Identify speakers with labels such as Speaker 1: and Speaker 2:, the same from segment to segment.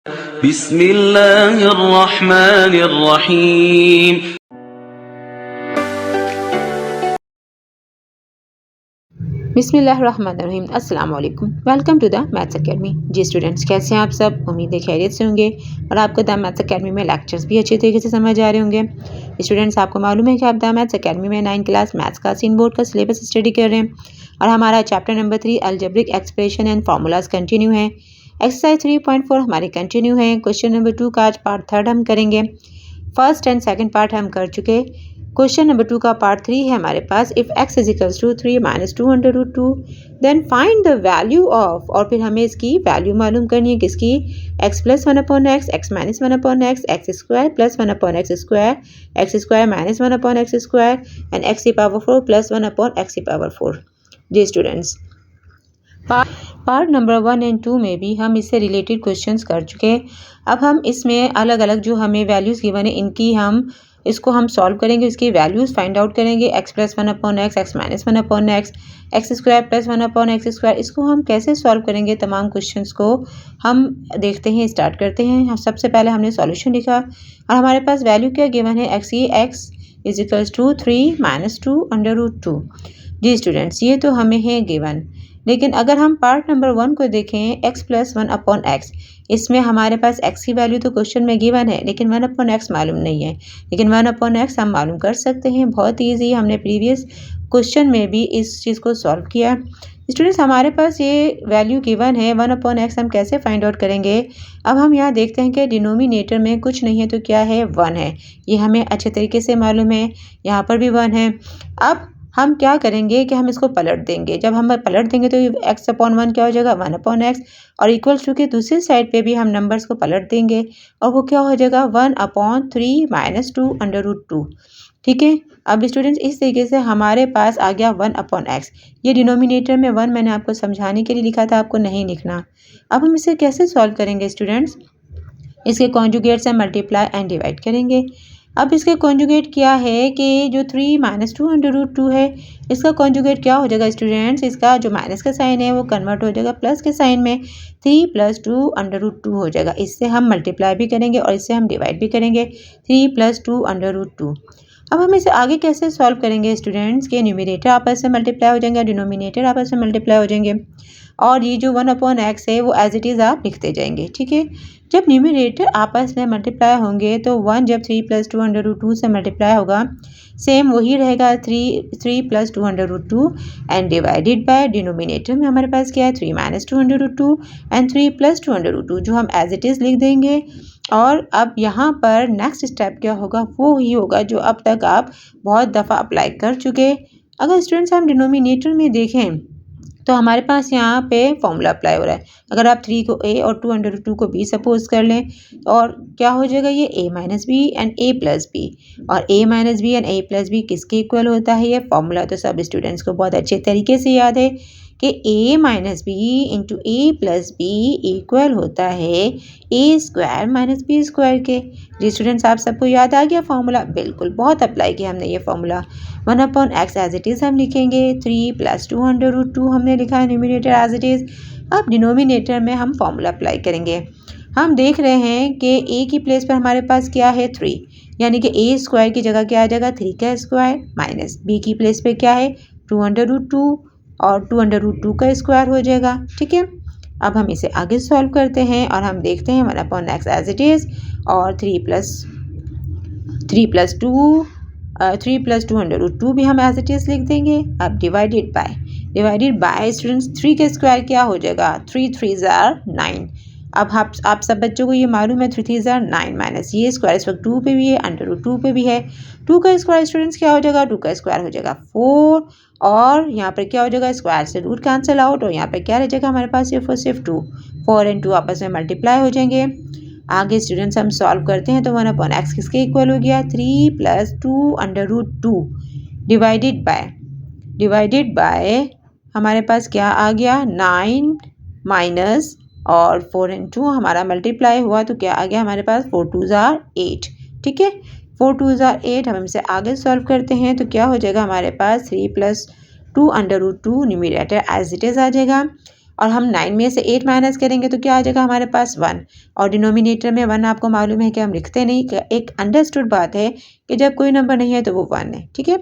Speaker 1: बिस्मिल्लाहिर्रहमानिर्रहीम।
Speaker 2: बिस्मिल्लाहिर्रहमानिर्रहीम। अस्सलाम वालेकुम। Welcome to the maths academy. जी स्टूडेंट्स, कैसे हैं आप सब? उम्मीद है खैरियत से होंगे और आपको द मैथ्स एकेडमी में लेक्चर्स भी अच्छे तरीके से समझ आ रहे होंगे। स्टूडेंट्स, आपको मालूम है कि आप द मैथ्स एकेडमी में 9th क्लास मैथ्स का सीन बोर्ड का सिलेबस स्टडी कर रहे हैं और हमारा chapter number 3 algebraic expression and formulas continue है। एक्सरसाइज 3.4 हमारी कंटिन्यू है। क्वेश्चन नंबर 2 का आज पार्ट 3 हम करेंगे। फर्स्ट एंड सेकंड पार्ट हम कर चुके। क्वेश्चन नंबर 2 का पार्ट 3 है हमारे पास। If x is equals to 3 minus 2 under root 2 then find the value of, और फिर हमें इसकी वैल्यू मालूम करनी है किसकी, x plus 1 upon x, x minus 1 upon x, x square plus 1 upon x square minus 1 upon x square and x की power 4 plus 1 upon x की पावर 4। जी स्टूडेंट्स, पार्ट नंबर 1 एंड 2 में भी हम इससे रिलेटेड क्वेश्चंस कर चुके हैं। अब हम इसमें अलग अलग जो हमें वैल्यूज़ गिवन है इनकी इसको हम सॉल्व करेंगे, इसकी वैल्यूज़ फाइंड आउट करेंगे। X plus 1 upon x, x minus 1 upon x, x square plus 1 upon x square, इसको हम कैसे सॉल्व करेंगे तमाम क्वेश्चंस को हम देखते हैं, स्टार्ट करते हैं। सबसे पहले हमने सॉल्यूशन लिखा और हमारे पास वैल्यू क्या गिवन है, x is equals to 3 minus 2 under root 2। जी स्टूडेंट्स, ये तो हमें है गिवन, लेकिन अगर हम पार्ट नंबर 1 को देखें, x प्लस 1 अपॉन एक्स, इसमें हमारे पास x की वैल्यू तो क्वेश्चन में गिवन है लेकिन 1 अपॉन एक्स मालूम नहीं है। लेकिन 1 अपॉन एक्स हम मालूम कर सकते हैं, बहुत ईजी। हमने प्रीवियस क्वेश्चन में भी इस चीज़ को सॉल्व किया। स्टूडेंट्स, हमारे पास ये वैल्यू गिवन है 1 अपॉन एक्स, हम कैसे फाइंड आउट करेंगे। अब हम यहाँ देखते हैं कि डिनोमिनेटर में कुछ नहीं है तो क्या है, 1 है। ये हमें अच्छे तरीके से मालूम है, यहाँ पर भी 1 है। अब हम क्या करेंगे कि हम इसको पलट देंगे। जब हम पलट देंगे तो x अपॉन 1 क्या हो जाएगा, 1 अपॉन एक्स, और इक्वल्स टू के दूसरी साइड पे भी हम नंबर्स को पलट देंगे और वो क्या हो जाएगा, 1 अपॉन 3 माइनस 2 अंडर रूट 2। ठीक है। अब स्टूडेंट्स, इस तरीके से हमारे पास आ गया 1 अपॉन एक्स। ये डिनोमिनेटर में 1 मैंने आपको समझाने के लिए लिखा था, आपको नहीं लिखना। अब हम इसे कैसे सॉल्व करेंगे स्टूडेंट्स, इसके कॉन्जुगेट से मल्टीप्लाई एंड डिवाइड करेंगे। अब इसके कॉन्जुगेट क्या है कि जो 3 माइनस 2 अंडर रूट 2 है, इसका कॉन्जुगेट क्या हो जाएगा स्टूडेंट्स, इसका जो माइनस का साइन है वो कन्वर्ट हो जाएगा प्लस के साइन में, 3 प्लस 2 अंडर रूट 2 हो जाएगा। इससे हम मल्टीप्लाई भी करेंगे और इससे हम डिवाइड भी करेंगे, 3 प्लस 2 अंडर रूट 2। अब हम इसे आगे कैसे सॉल्व करेंगे स्टूडेंट्स, के न्यूमिनेटर आपस में मल्टीप्लाई हो जाएंगे, डिनोमिनेटर आपस में मल्टीप्लाई हो जाएंगे और ये जो 1 अपॉन एक्स है वो एज इट इज़ आप लिखते जाएंगे। ठीक है। जब न्यूमिनेटर आपस में मल्टीप्लाई होंगे तो 1 जब 3 प्लस 2 अंडर रूट 2 से मल्टीप्लाई होगा, सेम वही रहेगा 3 plus 2 under root 2 and divided by denominator में हमारे पास क्या है, 3 minus 2 under root 2 and 3 plus 2 under root 2, जो हम एज इट इज़ लिख देंगे। और अब यहाँ पर नेक्स्ट स्टेप क्या होगा, वो ही होगा जो अब तक आप बहुत दफ़ा अप्लाई कर चुके। अगर स्टूडेंट्स हम डिनोमिनेटर में देखें तो हमारे पास यहाँ पे फॉर्मूला अप्लाई हो रहा है। अगर आप 3 को a और 2 अंडर रूट 2 को b सपोज कर लें और क्या हो जाएगा, ये a minus b and a plus b, और a minus b and a plus b किसके इक्वल होता है, ये फॉर्मूला तो सब स्टूडेंट्स को बहुत अच्छे तरीके से याद है कि a minus b into a plus b equal होता है a square minus b square के। जी स्टूडेंट्स, आप सबको याद आ गया फॉर्मूला, बिल्कुल बहुत अप्लाई किया हमने ये formula. 1 upon x as it is हम लिखेंगे, 3 प्लस 2 अंडर रूट 2 हमने लिखा है न्यूमिनेटर एज इट इज़। अब डिनोमिनेटर में हम फॉर्मूला अप्लाई करेंगे। हम देख रहे हैं कि a की प्लेस पर हमारे पास क्या है, 3, यानी कि a स्क्वायर की जगह क्या आ जाएगा, 3 का स्क्वायर, माइनस b की प्लेस पे क्या है, 2 अंडर रूट 2 और 2 अंडर रूट 2 का स्क्वायर हो जाएगा। ठीक है। अब हम इसे आगे सॉल्व करते हैं और हम देखते हैं 1 upon x as it is और 3 प्लस 2 अंडर रूट 2 भी हम एज इट इज़ लिख देंगे। अब डिवाइडेड बाय स्टूडेंट्स 3 का स्क्वायर क्या हो जाएगा, 3 3 ज़ार 9। अब आप सब बच्चों को ये मालूम है 3 3 ज़ार 9 माइनस ये स्क्वायर इस वक्त 2 पे भी है, अंडर रूट 2 पे भी है। 2 का स्क्वायर स्टूडेंट्स क्या हो जाएगा, 2 का स्क्वायर हो जाएगा 4, और यहाँ पर क्या हो जाएगा, स्क्वायर से रूट कैंसिल आउट और यहाँ पर क्या रह जाएगा हमारे पास, सिर्फ और सिर्फ 2। 4 एंड 2 आपस में मल्टीप्लाई हो जाएंगे। आगे स्टूडेंट्स हम सॉल्व करते हैं तो 1 अपॉन एक्स किसके इक्वल हो गया, 3 plus 2 under root 2 divided by हमारे पास क्या आ गया, 9 माइनस और 4 एंड 2 हमारा मल्टीप्लाई हुआ तो क्या आ गया हमारे पास, 4 2 ज़ार 8। ठीक है। 4 2 ज़ार 8। हम इसे आगे सॉल्व करते हैं तो क्या हो जाएगा हमारे पास, 3 plus 2 under root 2 numerator as it is आ जाएगा और हम 9 में से 8 माइनस करेंगे तो क्या आ जाएगा हमारे पास 1, और डिनोमिनेटर में 1 आपको मालूम है कि हम लिखते नहीं, एक अंडरस्टूड बात है कि जब कोई नंबर नहीं है तो वो 1 है, ठीक है।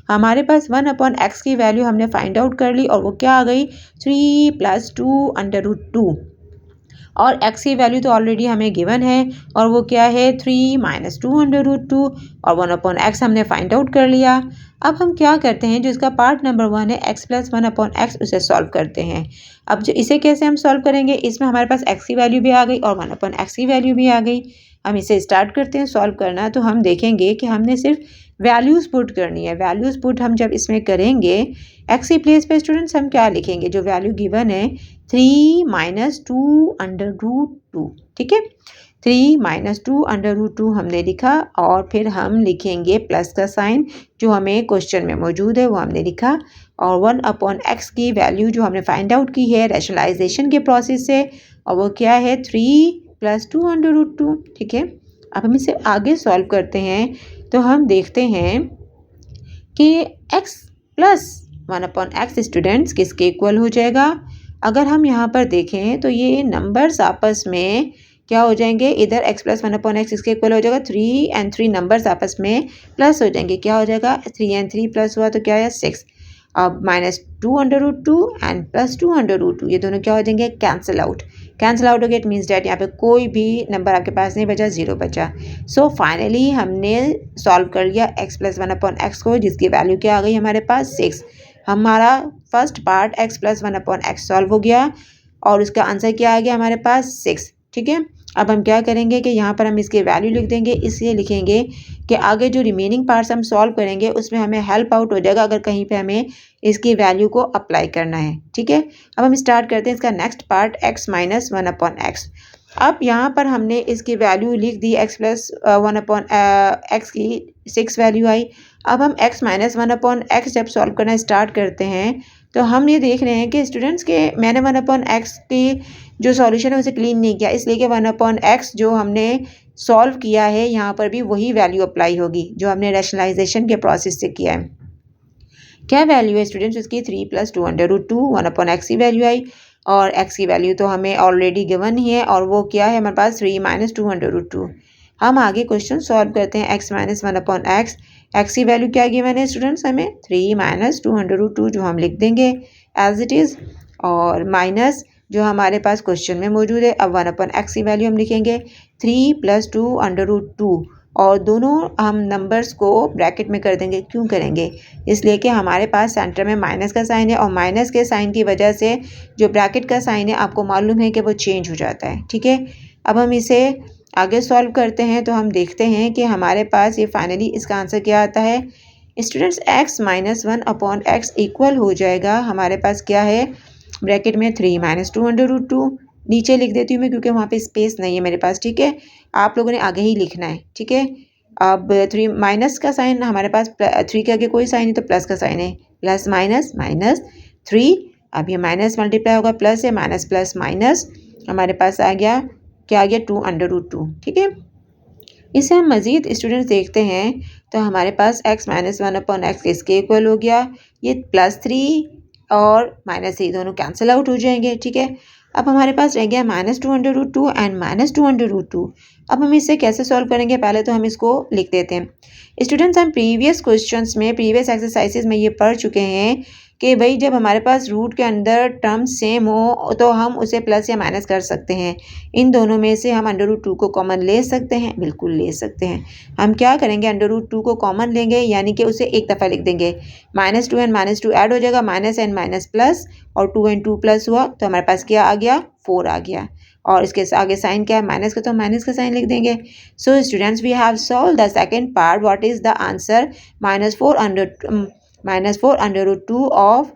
Speaker 2: हमारे पास 1/x की वैल्यू हमने फाइंड आउट कर ली और वो क्या आ गई 3 + 2√2, और x की वैल्यू तो ऑलरेडी हमें गिवन है और वो क्या है 3 - 2√2, और 1/x हमने फाइंड आउट कर लिया। अब हम क्या करते हैं, जो इसका पार्ट नंबर 1 है x + 1/x, उसे सॉल्व करते हैं। अब जो इसे कैसे हम सॉल्व करेंगे, इसमें हमारे पास x की वैल्यू भी आ गई और 1/x की वैल्यू भी आ गई। हम इसे स्टार्ट करते हैं सॉल्व करना, तो हम देखेंगे कि हमने सिर्फ वैल्यूज़ पुट करनी है। वैल्यूज़ पुट हम जब इसमें करेंगे, x की प्लेस पे स्टूडेंट्स हम क्या लिखेंगे, जो वैल्यू गिवन है 3 - 2√2, ठीक है। 3 - 2√2 हमने लिखा और फिर हम लिखेंगे प्लस का साइन, जो हमें क्वेश्चन में मौजूद है वो हमने लिखा, और 1/x की वैल्यू जो हमने फाइंड आउट की है रैशनलाइजेशन के प्रोसेस से, और वो क्या है 3 + 2√2, ठीक है। अब हम इसे आगे सॉल्व करते हैं तो हम देखते हैं कि x + 1/x स्टूडेंट्स किसके इक्वल हो जाएगा। अगर हम यहाँ पर देखें तो ये नंबर्स आपस में क्या हो जाएंगे, इधर x + 1/x इसके इक्वल हो जाएगा, 3 और 3 नंबर्स आपस में प्लस हो जाएंगे, क्या हो जाएगा 3 और 3 प्लस हुआ तो क्या है 6। अब -2√2 एंड +2√2 ये दोनों क्या हो जाएंगे, कैंसिल आउट हो गया। इट मीन्स डैट यहाँ पे कोई भी नंबर आपके पास नहीं बचा, 0 बचा। सो फाइनली हमने सॉल्व कर लिया x + 1/x को, जिसकी वैल्यू क्या आ गई हमारे पास 6। हमारा first part x + 1/x solve हो गया और उसका आंसर क्या आ गया हमारे पास 6, ठीक है। अब हम क्या करेंगे कि यहाँ पर हम इसकी वैल्यू लिख देंगे, इसलिए लिखेंगे कि आगे जो रिमेनिंग पार्ट्स हम सॉल्व करेंगे उसमें हमें हेल्प आउट हो जाएगा अगर कहीं पे हमें इसकी वैल्यू को अप्लाई करना है, ठीक है। अब हम स्टार्ट करते हैं इसका नेक्स्ट पार्ट x - 1/x। अब यहाँ पर हमने इसकी वैल्यू लिख दी, x + 1/x की 6 वैल्यू आई। अब हम x - 1/x जब सॉल्व करना स्टार्ट करते हैं तो हम ये देख रहे हैं कि स्टूडेंट्स के मैंने 1/x की जो सॉल्यूशन है उसे क्लीन नहीं किया, इसलिए कि 1/x जो हमने सॉल्व किया है यहाँ पर भी वही वैल्यू अप्लाई होगी जो हमने रैशनलाइजेशन के प्रोसेस से किया है। क्या वैल्यू है स्टूडेंट्स इसकी 3 + 2√2, 1/x की वैल्यू आई और x की वैल्यू तो हमें ऑलरेडी गिवन ही है और वो क्या है हमारे पास 3 - 2√2। हम आगे क्वेश्चन सॉल्व करते हैं x - 1/x। x की वैल्यू क्या गिवन है स्टूडेंट्स हमें 3 - 2√2, जो हम लिख देंगे एज इट इज़, और माइनस जो हमारे पास क्वेश्चन में मौजूद है। अब 1/x की वैल्यू हम लिखेंगे 3 + 2√2, और दोनों हम नंबर्स को ब्रैकेट में कर देंगे। क्यों करेंगे, इसलिए कि हमारे पास सेंटर में माइनस का साइन है और माइनस के साइन की वजह से जो ब्रैकेट का साइन है आपको मालूम है कि वो चेंज हो जाता है, ठीक है। अब हम इसे आगे सॉल्व करते हैं तो हम देखते हैं कि हमारे पास ये फाइनली इसका आंसर क्या आता है स्टूडेंट्स, x - 1/x इक्वल हो जाएगा हमारे पास क्या है ब्रैकेट में 3 - 2√2। नीचे लिख देती हूँ मैं क्योंकि वहाँ पे स्पेस नहीं है मेरे पास, ठीक है। आप लोगों ने आगे ही लिखना है, ठीक है। अब 3 माइनस का साइन हमारे पास 3 के आगे कोई साइन नहीं तो प्लस का साइन है, प्लस माइनस -3। अब ये माइनस मल्टीप्लाई होगा प्लस है, माइनस प्लस माइनस हमारे पास आ गया, क्या आ गया 2√2, ठीक है। इसे हम मज़ीद स्टूडेंट्स देखते हैं तो हमारे पास x - 1/x इसके इक्वल हो गया, ये +3 और -3 दोनों कैंसिल आउट हो जाएंगे, ठीक है। अब हमारे पास रह गया -2√2 एंड -2√2। अब हम इसे कैसे सॉल्व करेंगे, पहले तो हम इसको लिख देते हैं। स्टूडेंट्स हम प्रीवियस क्वेश्चंस में प्रीवियस एक्सरसाइजेज में ये पढ़ चुके हैं कि भाई जब हमारे पास रूट के अंदर टर्म सेम हो तो हम उसे प्लस या माइनस कर सकते हैं। इन दोनों में से हम √2 को कॉमन ले सकते हैं, बिल्कुल ले सकते हैं। हम क्या करेंगे, √2 को कॉमन लेंगे यानी कि उसे एक दफ़ा लिख देंगे, -2 एंड -2 ऐड हो जाएगा, माइनस एंड माइनस प्लस, और 2 एंड 2 प्लस हुआ तो हमारे पास क्या आ गया 4 आ गया, और इसके आगे साइन क्या है माइनस का, तो माइनस का साइन लिख देंगे। So students we have solve the second part. What is the answer, -4√2 of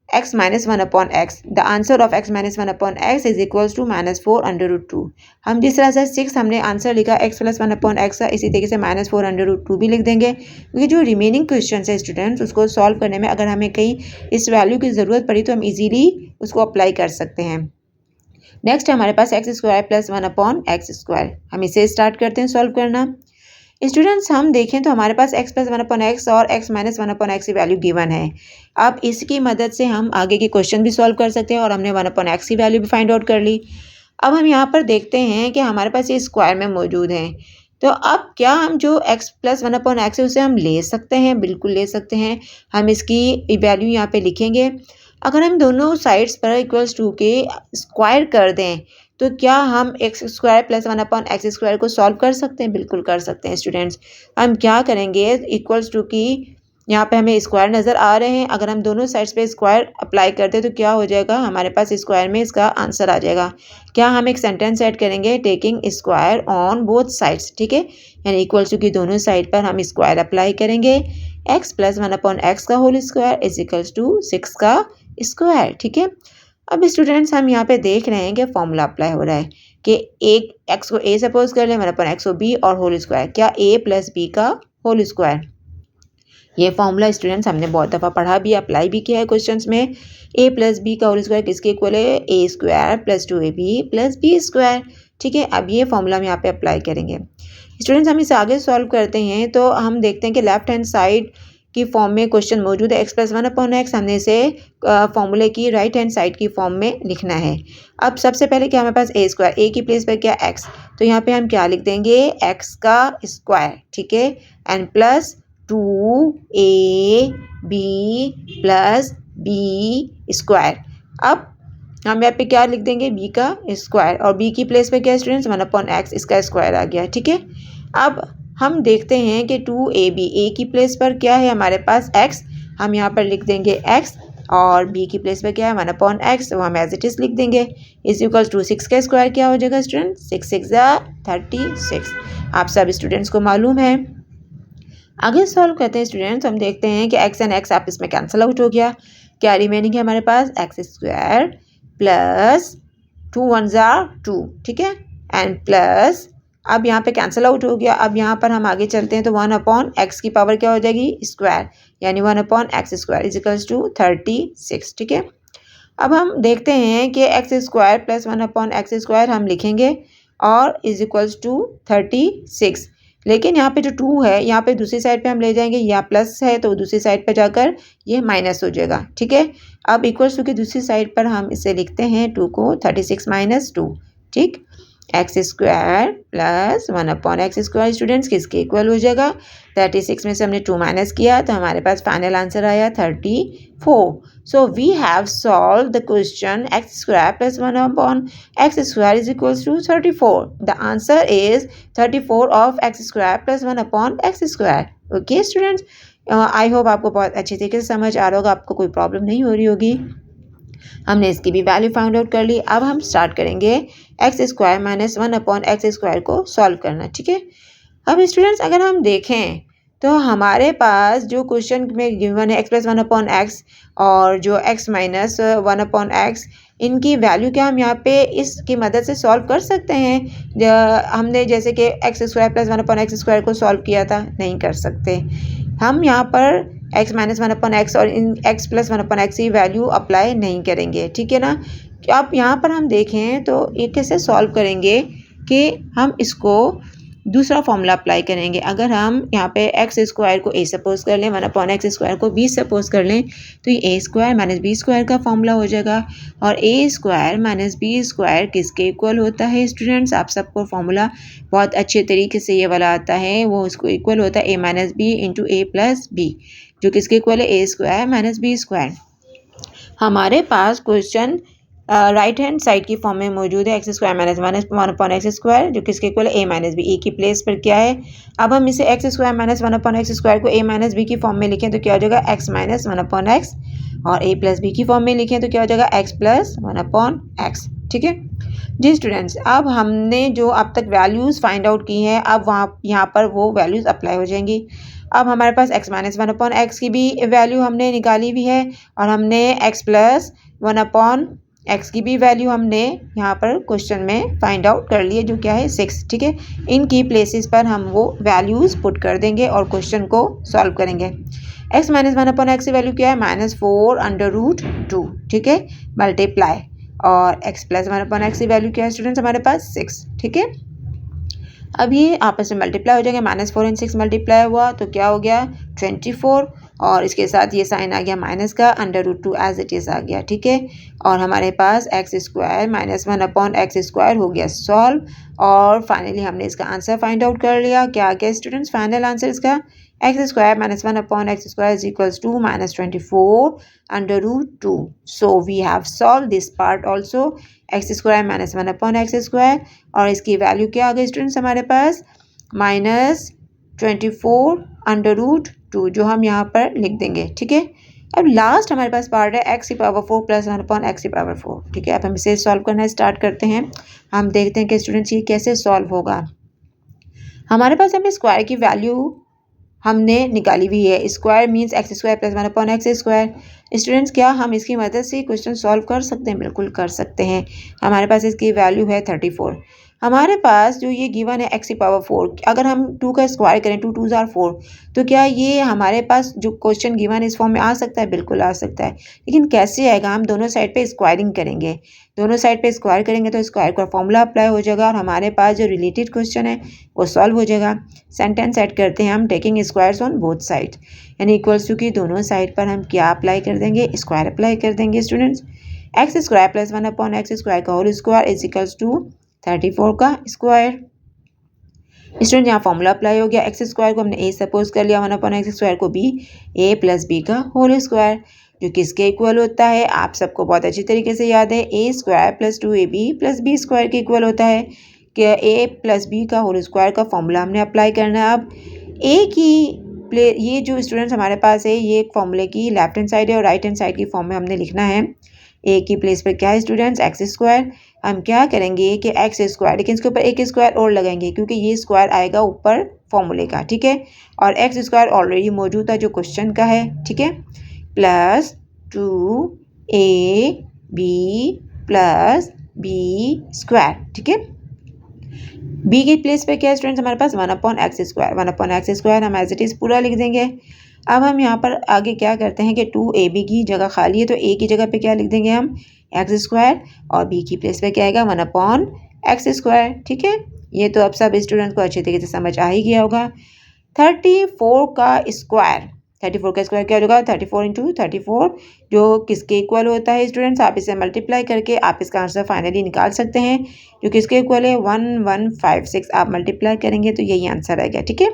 Speaker 2: x - 1/x। The answer of x - 1/x is equals to -4√2। हम जिस तरह से 6 हमने आंसर लिखा x + 1/x का, इसी तरीके से -4√2 भी लिख देंगे, क्योंकि जो रिमेनिंग क्वेश्चन है स्टूडेंट्स उसको सॉल्व करने में अगर हमें कहीं इस वैल्यू की ज़रूरत पड़ी तो हम इजीली उसको अप्लाई कर सकते हैं। नेक्स्ट हमारे पास x² + 1/x²। हम इसे स्टार्ट करते हैं सॉल्व करना। स्टूडेंट्स हम देखें तो हमारे पास x प्लस 1/x और x माइनस 1/x की वैल्यू गिवन है। अब इसकी मदद से हम आगे के क्वेश्चन भी सॉल्व कर सकते हैं और हमने 1/x की वैल्यू भी फाइंड आउट कर ली। अब हम यहाँ पर देखते हैं कि हमारे पास ये स्क्वायर में मौजूद है। तो अब क्या हम जो x प्लस 1/x है उसे हम ले सकते हैं? बिल्कुल ले सकते हैं। हम इसकी वैल्यू यहाँ पे लिखेंगे। अगर हम दोनों साइड्स पर इक्वल्स टू के स्क्वायर कर दें तो क्या हम x square plus 1/x square को सॉल्व कर सकते हैं? बिल्कुल कर सकते हैं स्टूडेंट्स। हम क्या करेंगे, इक्वल्स टू की यहाँ पे हमें स्क्वायर नज़र आ रहे हैं, अगर हम दोनों साइड्स पे स्क्वायर अप्लाई करते हैं तो क्या हो जाएगा, हमारे पास स्क्वायर में इसका आंसर आ जाएगा। क्या हम एक सेंटेंस ऐड करेंगे, taking square on both sides, ठीक है, यानी इक्वल्स टू की दोनों साइड पर हम स्क्वायर अप्लाई करेंगे। x प्लस 1/x का whole square is equals to 6 का स्क्वायर, ठीक है। अब स्टूडेंट्स हम यहाँ पे देख रहे हैं कि फॉर्मूला अप्लाई हो रहा है कि एक x को a सपोज कर लें, 1/x को b और होल स्क्वायर, क्या a प्लस b का होल स्क्वायर। ये फॉर्मूला स्टूडेंट्स हमने बहुत दफ़ा पढ़ा भी, अप्लाई भी किया है क्वेश्चंस में। a प्लस बी का होल स्क्वायर किसके इक्वल है, a square plus 2ab plus b square, ठीक है। अब ये फॉर्मूला हम यहाँ पे अप्लाई करेंगे। स्टूडेंट्स हम इसे आगे सॉल्व करते हैं तो हम देखते हैं कि लेफ्ट हैंड साइड की फॉर्म में क्वेश्चन मौजूद है, x प्लस 1/x, हमने इसे फॉर्मूले की राइट हैंड साइड की फॉर्म में लिखना है। अब सबसे पहले क्या हमारे पास a स्क्वायर, a की प्लेस पर क्या x, तो यहाँ पे हम क्या लिख देंगे, x का स्क्वायर, ठीक है, and plus 2ab plus b square. अब हम यहाँ पे क्या लिख देंगे, b का स्क्वायर, और b की प्लेस पे क्या स्टूडेंट्स, 1/x, इसका स्क्वायर आ गया, ठीक है। अब हम देखते हैं कि 2ab, a की प्लेस पर क्या है हमारे पास x, हम यहाँ पर लिख देंगे x, और b की प्लेस पर क्या है 1/x, वो हम एज इट इज़ लिख देंगे, इज इक्वल्स टू 6 का स्क्वायर क्या हो जाएगा स्टूडेंट, 6 6 36। आप सब स्टूडेंट्स को मालूम है। आगे सॉल्व करते हैं स्टूडेंट्स, हम देखते हैं कि x एंड x आपस में कैंसिल आउट हो गया, क्या रिमेनिंग है हमारे पास, x स्क्वायर प्लस 2 1 2, ठीक है, एंड प्लस, अब यहाँ पे कैंसिल आउट हो गया। अब यहाँ पर हम आगे चलते हैं तो 1/x की पावर क्या हो जाएगी, स्क्वायर, यानी 1/x square is equals to 36, ठीक है। अब हम देखते हैं कि x square plus 1/x square हम लिखेंगे और इज इक्वल्स टू 36, लेकिन यहाँ पे जो 2 है यहाँ पे दूसरी साइड पे हम ले जाएंगे, या प्लस है तो दूसरी साइड पे जाकर ये माइनस हो जाएगा, ठीक है। अब इक्वल्स टू की दूसरी साइड पर हम इसे लिखते हैं 2 को 36 - 2, ठीक, x square plus 1/x square students किसके इक्वल हो जाएगा, 36 में से हमने 2 माइनस किया तो हमारे पास फाइनल आंसर आया 34। So we have solve the question x square plus 1/x square is equals to 34। The answer is 34 of x square plus 1/x square. Okay students, I hope आपको बहुत अच्छी तरीके से समझ आ रहा होगा, आपको कोई प्रॉब्लम नहीं हो रही होगी। हमने इसकी भी वैल्यू फाइंड आउट कर ली। अब हम स्टार्ट करेंगे x square minus 1/x square को सॉल्व करना, ठीक है। अब स्टूडेंट्स अगर हम देखें तो हमारे पास जो क्वेश्चन में गिवन है x प्लस 1/x और जो x माइनस 1/x, इनकी वैल्यू क्या हम यहाँ पे इसकी मदद से सॉल्व कर सकते हैं। हमने जैसे कि x square plus 1/x square को सॉल्व किया था, नहीं कर सकते। हम यहाँ पर x माइनस 1/x और इन x प्लस 1/x की वैल्यू अप्लाई नहीं करेंगे, ठीक है ना। अब यहाँ पर हम देखें तो ये कैसे सॉल्व करेंगे कि हम इसको दूसरा फॉर्मूला अप्लाई करेंगे। अगर हम यहाँ पे x स्क्वायर को a सपोज कर लें, 1/x स्क्वायर को b सपोज कर लें, तो ये a square minus b square का फॉर्मूला हो जाएगा। और a square minus b square किसके इक्वल होता है स्टूडेंट्स, आप सबको फॉर्मूला बहुत अच्छे तरीके से ये वाला आता है, वो उसको इक्वल होता है a minus b into a plus b, जो किसके इक्वल है, a square minus b square. हमारे पास क्वेश्चन राइट हैंड साइड की फॉर्म में मौजूद है, x square minus 1/x square, जो किसके इक्वल है, a माइनस बी, e की प्लेस पर क्या है। अब हम इसे x square minus 1/x square को a माइनस बी की फॉर्म में लिखें तो क्या हो जाएगा, x माइनस 1/x, और a प्लस बी की फॉर्म में लिखें तो क्या हो जाएगा, x प्लस 1/x, ठीक है जी स्टूडेंट्स। अब हमने जो अब तक वैल्यूज़ फाइंड आउट की हैं, अब वहाँ यहाँ पर वो वैल्यूज़ अप्लाई हो जाएंगी। अब हमारे पास x माइनस 1/x की भी वैल्यू हमने निकाली भी है, और हमने x प्लस 1/x की भी वैल्यू हमने यहाँ पर क्वेश्चन में फाइंड आउट कर ली है, जो क्या है 6, ठीक है। इनकी प्लेसेस पर हम वो वैल्यूज़ पुट कर देंगे और क्वेश्चन को सॉल्व करेंगे। x माइनस 1/x की वैल्यू क्या है, -4√2, ठीक है, मल्टीप्लाई, और x प्लस 1/x की वैल्यू क्या है स्टूडेंट्स हमारे पास 6, ठीक है। अब ये आपस में मल्टीप्लाई हो जाएगा, -4 एंड 6 मल्टीप्लाई हुआ तो क्या हो गया 24, और इसके साथ ये साइन आ गया माइनस का, √2 एज इट इज़ आ गया, ठीक है। और हमारे पास x स्क्वायर -1/x² हो गया सॉल्व, और फाइनली हमने इसका आंसर फाइंड आउट कर लिया। क्या आ गया स्टूडेंट्स फाइनल आंसर इसका? x² -1/x² is equals to -24 √2. So we have solved this part also, x² -1/x², और इसकी वैल्यू क्या आ गई स्टूडेंट्स हमारे पास -24 √2, जो हम यहाँ पर लिख देंगे, ठीक है। अब लास्ट हमारे पास पार्ट है x⁴ + 1/x⁴, ठीक है। अब हम इसे सॉल्व करना स्टार्ट करते हैं। हम देखते हैं कि स्टूडेंट्स ये कैसे सॉल्व होगा। हमारे पास हमें स्क्वायर की वैल्यू हमने निकाली हुई है, square means x² + 1/x²। Students क्या हम इसकी मदद से क्वेश्चन सॉल्व कर सकते हैं? बिल्कुल कर सकते हैं। हमारे पास इसकी वैल्यू है 34। हमारे पास जो ये गिवन है x⁴, अगर हम 2 का स्क्वायर करें, 2 2s are 4, तो क्या ये हमारे पास जो क्वेश्चन गिवन इस फॉर्म में आ सकता है? बिल्कुल आ सकता है। लेकिन कैसे आएगा? हम दोनों साइड पे स्क्वायरिंग करेंगे, दोनों साइड पे स्क्वायर करेंगे तो स्क्वायर का फॉर्मूला अप्लाई हो जाएगा, और हमारे पास जो रिलेटेड क्वेश्चन है वो सॉल्व हो जाएगा। सेंटेंस ऐड करते हैं हम, taking squares on both side, यानी इक्वल्स टू की दोनों साइड पर हम क्या अप्लाई कर देंगे? स्क्वायर अप्लाई कर देंगे स्टूडेंट्स। x² + 1/x² का whole square is equals to 34 का स्क्वायर। स्टूडेंट यहाँ फॉर्मूला अप्लाई हो गया, x² को हमने a सपोज कर लिया, 1/x² को b, a + b का होल स्क्वायर, जो किसके इक्वल होता है? आप सबको बहुत अच्छी तरीके से याद है, a² + 2ab + b² के इक्वल होता है। कि a + b का होल स्क्वायर का फॉर्मूला हमने अप्लाई करना है। अब a की ये जो स्टूडेंट्स हमारे पास है, ये एक फॉर्मूले की लेफ्ट हैंड साइड है और राइट हैंड साइड की फॉर्म में हमने लिखना है। a की प्लेस पर क्या है स्टूडेंट्स? x²। हम क्या करेंगे कि x², लेकिन इसके ऊपर एक स्क्वायर और लगाएंगे क्योंकि ये स्क्वायर आएगा ऊपर फॉर्मूले का, ठीक है। और x² ऑलरेडी मौजूद था जो क्वेश्चन का है, ठीक है। + 2ab + b², ठीक है। b की प्लेस पे क्या है स्टूडेंट्स हमारे पास? 1/x²। 1/x² हम एज इट इज़ पूरा लिख देंगे। अब हम यहाँ पर आगे क्या करते हैं कि 2ab की जगह खाली है तो a की जगह पे क्या लिख देंगे हम? x², और b की प्लेस पे क्या आएगा? 1/x², ठीक है। ये तो अब सब स्टूडेंट को अच्छे तरीके से समझ आ ही गया होगा। 34 का स्क्वायर क्या होगा? 34 × 34, जो किसके इक्वल होता है स्टूडेंट्स? आप इसे मल्टीप्लाई करके आप इसका आंसर फाइनली निकाल सकते हैं, जो किसके इक्वल है? 1156। आप मल्टीप्लाई करेंगे तो यही आंसर आएगा, ठीक है।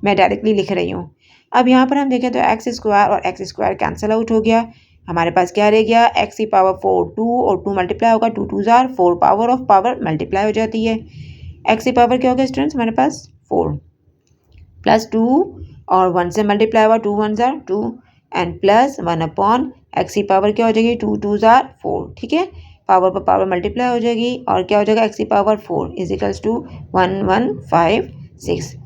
Speaker 2: मैं डायरेक्टली लिख रही हूँ। अब यहाँ पर हम देखें तो x² और x² कैंसिल आउट हो गया। हमारे पास क्या रह गया? x⁴ 2 और 2 मल्टीप्लाई होगा, 2 2s are 4, power of power multiply हो जाती है। x की पावर क्या होगा स्टूडेंट्स हमारे पास? 4 + 2, और 1 से मल्टीप्लाई हुआ, 2 1s are 2, and plus 1/x की पावर क्या हो जाएगी? 2 2s are 4, ठीक है। पावर पर पावर मल्टीप्लाई हो जाएगी और क्या हो जाएगा? x की पावर 4 इज इक्वल्स टू 1156।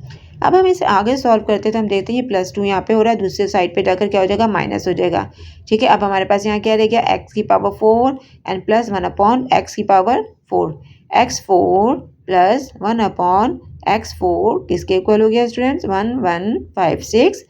Speaker 2: अब हम इसे आगे सॉल्व करते हैं तो हम देखते हैं ये +2 यहाँ पे हो रहा है, दूसरे साइड पे जाकर क्या हो जाएगा? माइनस हो जाएगा, ठीक है। अब हमारे पास यहाँ क्या रह गया? x की पावर 4 एंड प्लस 1/x की पावर 4, x4 + 1/x4 किसके इक्वल हो गया स्टूडेंट्स? 1156,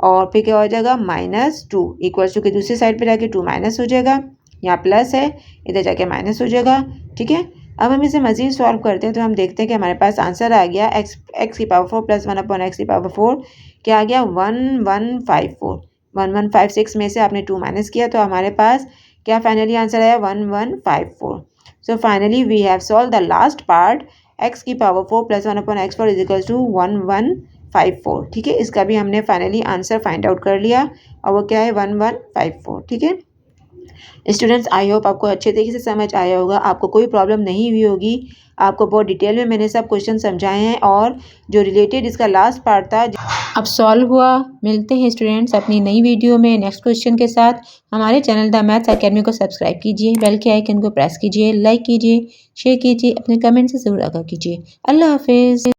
Speaker 2: और फिर क्या हो जाएगा? -2 इक्वल्स टू के दूसरी साइड पे जाके 2 माइनस हो जाएगा, यहाँ प्लस है इधर जाके माइनस हो जाएगा, ठीक है। अब हम इसे मज़ीद सॉल्व करते हैं तो हम देखते हैं कि हमारे पास आंसर आ गया x की पावर 4 + 1/x की पावर 4 क्या आ गया? 1154। 1156 में से आपने 2 माइनस किया तो हमारे पास क्या फाइनली आंसर आया? 1154। So finally we have solve the last part, x की power 4 + 1/x4 is equal to 1154, ठीक है। इसका भी हमने फाइनली आंसर फाइंड आउट कर लिया और वो क्या है? 1154, ठीक है। स्टूडेंट्स आई होप आपको अच्छे तरीके से समझ आया होगा, आपको कोई प्रॉब्लम नहीं हुई होगी। आपको बहुत डिटेल में मैंने सब क्वेश्चन समझाए हैं और जो रिलेटेड इसका लास्ट पार्ट था अब सॉल्व हुआ। मिलते हैं स्टूडेंट्स अपनी नई वीडियो में नेक्स्ट क्वेश्चन के साथ। हमारे चैनल द मैथ्स अकेडमी को सब्सक्राइब कीजिए, बेल के आइकन को प्रेस कीजिए, लाइक कीजिए, शेयर कीजिए, अपने कमेंट से ज़रूर आगाह कीजिए। अल्लाह हाफिज़।